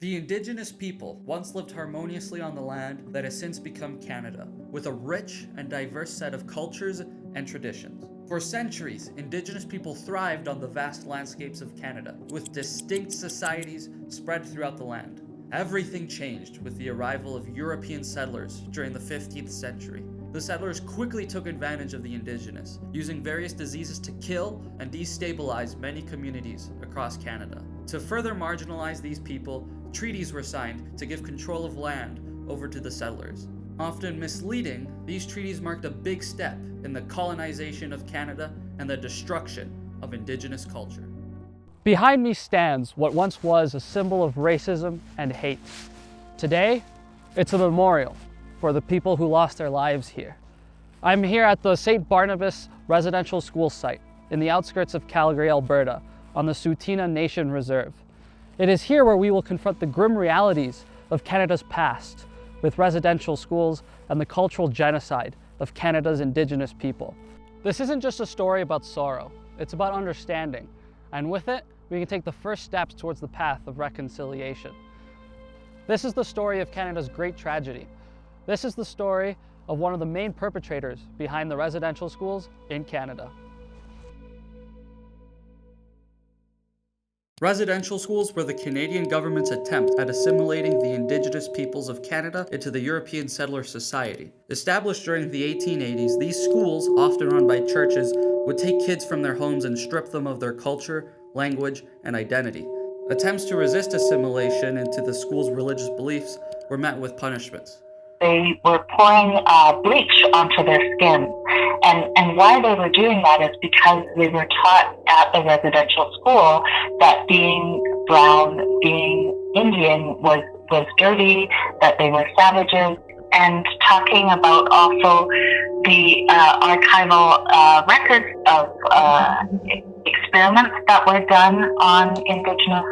The Indigenous people once lived harmoniously on the land that has since become Canada, with a rich and diverse set of cultures and traditions. For centuries, Indigenous people thrived on the vast landscapes of Canada, with distinct societies spread throughout the land. Everything changed with the arrival of European settlers during the 15th century. The settlers quickly took advantage of the Indigenous, using various diseases to kill and destabilize many communities across Canada. To further marginalize these people, treaties were signed to give control of land over to the settlers. Often misleading, these treaties marked a big step in the colonization of Canada and the destruction of Indigenous culture. Behind me stands what once was a symbol of racism and hate. Today, it's a memorial for the people who lost their lives here. I'm here at the St. Barnabas Residential School site in the outskirts of Calgary, Alberta, on the Tsuut'ina Nation Reserve. It is here where we will confront the grim realities of Canada's past with residential schools and the cultural genocide of Canada's Indigenous people. This isn't just a story about sorrow, it's about understanding, and with it, we can take the first steps towards the path of reconciliation. This is the story of Canada's great tragedy. This is the story of one of the main perpetrators behind the residential schools in Canada. Residential schools were the Canadian government's attempt at assimilating the Indigenous peoples of Canada into the European settler society. Established during the 1880s, these schools, often run by churches, would take kids from their homes and strip them of their culture, language, and identity. Attempts to resist assimilation into the school's religious beliefs were met with punishments. They were pouring bleach onto their skin. And why they were doing that is because they were taught at the residential school that being brown, being Indian was dirty, that they were savages, and talking about also the archival records of experiments that were done on Indigenous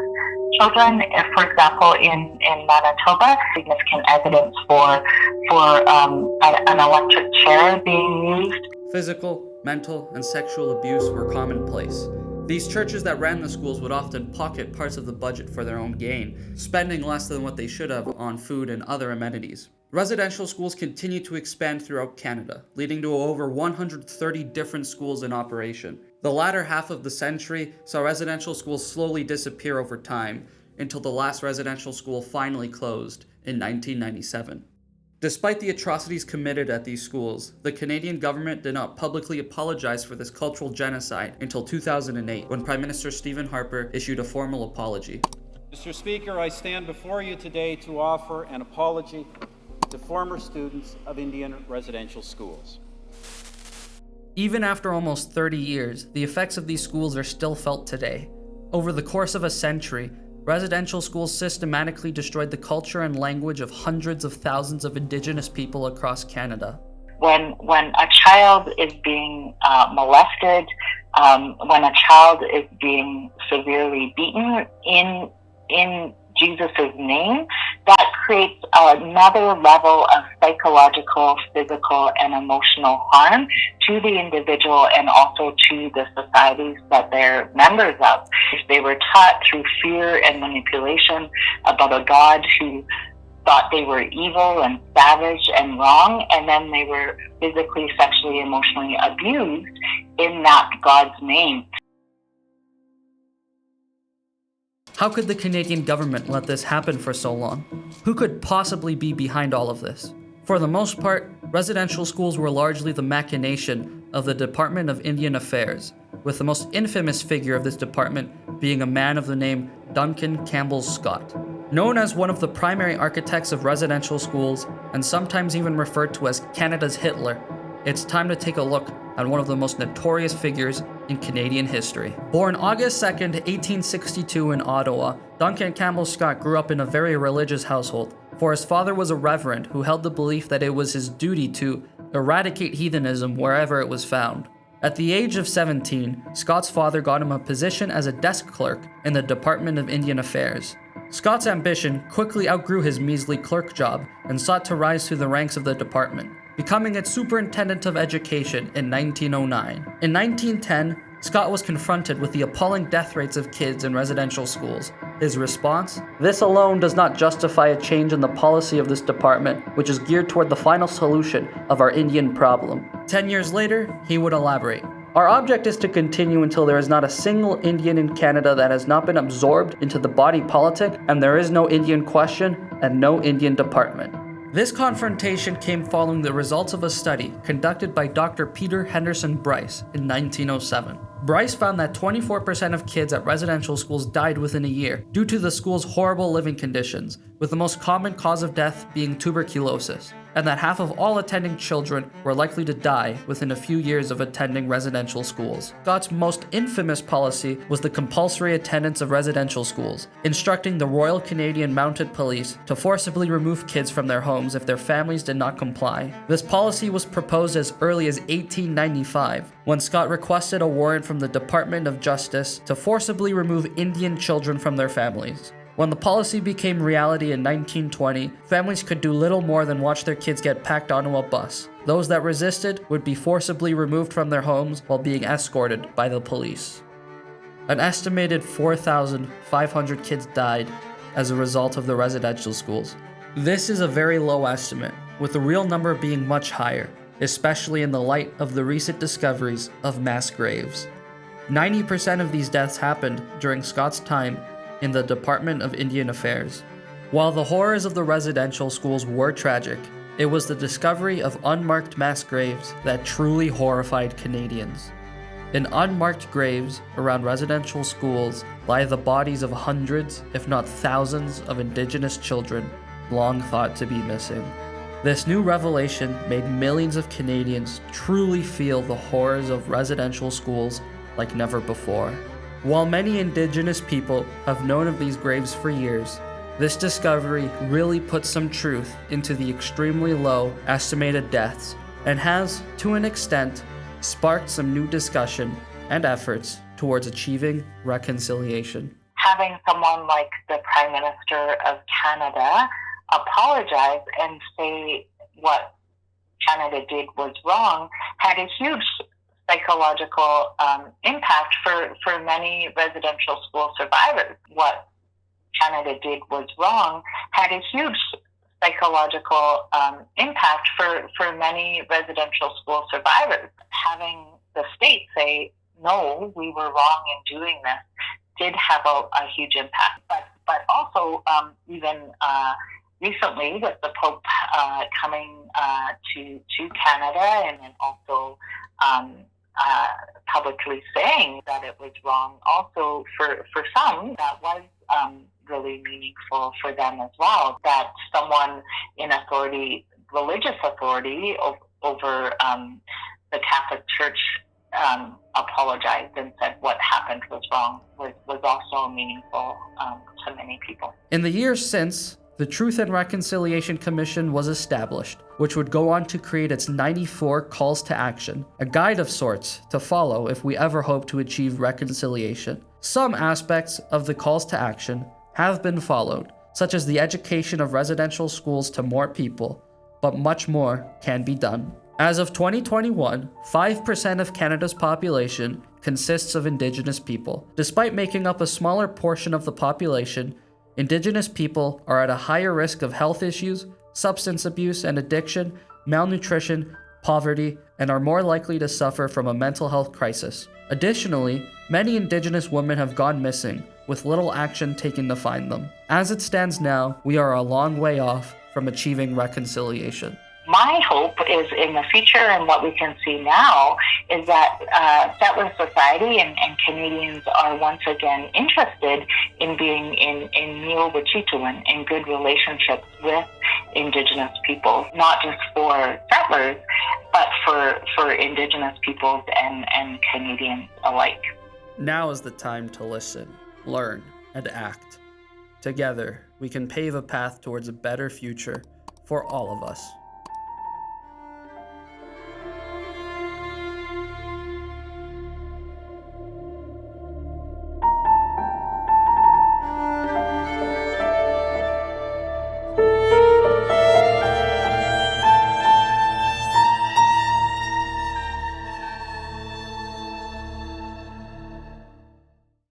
children. For example, in Manitoba, significant evidence for an electric chair being used. Physical, mental, and sexual abuse were commonplace. These churches that ran the schools would often pocket parts of the budget for their own gain, spending less than what they should have on food and other amenities. Residential schools continued to expand throughout Canada, leading to over 130 different schools in operation. The latter half of the century saw residential schools slowly disappear over time, until the last residential school finally closed in 1997. Despite the atrocities committed at these schools, the Canadian government did not publicly apologize for this cultural genocide until 2008, when Prime Minister Stephen Harper issued a formal apology. Mr. Speaker, I stand before you today to offer an apology to former students of Indian residential schools. Even after almost 30 years, the effects of these schools are still felt today. Over the course of a century, residential schools systematically destroyed the culture and language of hundreds of thousands of Indigenous people across Canada. When a child is being molested, when a child is being severely beaten in Jesus' name, that creates another level of psychological, physical, and emotional harm to the individual and also to the societies that they're members of. If they were taught through fear and manipulation about a God who thought they were evil and savage and wrong, and then they were physically, sexually, emotionally abused in that God's name. How could the Canadian government let this happen for so long? Who could possibly be behind all of this? For the most part, residential schools were largely the machination of the Department of Indian Affairs, with the most infamous figure of this department being a man of the name Duncan Campbell Scott. Known as one of the primary architects of residential schools, and sometimes even referred to as Canada's Hitler, it's time to take a look at one of the most notorious figures in Canadian history. Born August 2nd, 1862 in Ottawa, Duncan Campbell Scott grew up in a very religious household, for his father was a reverend who held the belief that it was his duty to eradicate heathenism wherever it was found. At the age of 17, Scott's father got him a position as a desk clerk in the Department of Indian Affairs. Scott's ambition quickly outgrew his measly clerk job and sought to rise through the ranks of the department, becoming its superintendent of education in 1909. In 1910, Scott was confronted with the appalling death rates of kids in residential schools. His response? This alone does not justify a change in the policy of this department, which is geared toward the final solution of our Indian problem. 10 years later, he would elaborate. Our object is to continue until there is not a single Indian in Canada that has not been absorbed into the body politic, and there is no Indian question and no Indian department. This confrontation came following the results of a study conducted by Dr. Peter Henderson Bryce in 1907. Bryce found that 24% of kids at residential schools died within a year due to the school's horrible living conditions, with the most common cause of death being tuberculosis, and that half of all attending children were likely to die within a few years of attending residential schools. Scott's most infamous policy was the compulsory attendance of residential schools, instructing the Royal Canadian Mounted Police to forcibly remove kids from their homes if their families did not comply. This policy was proposed as early as 1895, when Scott requested a warrant from the Department of Justice to forcibly remove Indian children from their families. When the policy became reality in 1920, families could do little more than watch their kids get packed onto a bus. Those that resisted would be forcibly removed from their homes while being escorted by the police. An estimated 4,500 kids died as a result of the residential schools. This is a very low estimate, with the real number being much higher, especially in the light of the recent discoveries of mass graves. 90% of these deaths happened during Scott's time in the Department of Indian Affairs. While the horrors of the residential schools were tragic, it was the discovery of unmarked mass graves that truly horrified Canadians. In unmarked graves around residential schools lie the bodies of hundreds, if not thousands, of Indigenous children long thought to be missing. This new revelation made millions of Canadians truly feel the horrors of residential schools like never before. While many Indigenous people have known of these graves for years, this discovery really put some truth into the extremely low estimated deaths and has, to an extent, sparked some new discussion and efforts towards achieving reconciliation. Having someone like the Prime Minister of Canada apologize and say what Canada did was wrong had a huge psychological impact for many residential school survivors. What Canada did was wrong had a huge psychological impact for many residential school survivors. Having the state say, no, we were wrong in doing this, did have a huge impact. But also, even recently, with the Pope coming to Canada and then also publicly saying that it was wrong, also for some, that was really meaningful for them as well, that someone in authority, religious authority over the Catholic Church apologized and said what happened was wrong was also meaningful to many people. In the years since, the Truth and Reconciliation Commission was established, which would go on to create its 94 calls to action, a guide of sorts to follow if we ever hope to achieve reconciliation. Some aspects of the calls to action have been followed, such as the education of residential schools to more people, but much more can be done. As of 2021, 5% of Canada's population consists of Indigenous people. Despite making up a smaller portion of the population, Indigenous people are at a higher risk of health issues, substance abuse and addiction, malnutrition, poverty, and are more likely to suffer from a mental health crisis. Additionally, many Indigenous women have gone missing, with little action taken to find them. As it stands now, we are a long way off from achieving reconciliation. My hope is in the future, and what we can see now, is that settler society and Canadians are once again interested in being in Neo-Wet'suwet'en, in good relationships with Indigenous peoples, not just for settlers, but for Indigenous peoples and Canadians alike. Now is the time to listen, learn, and act. Together, we can pave a path towards a better future for all of us.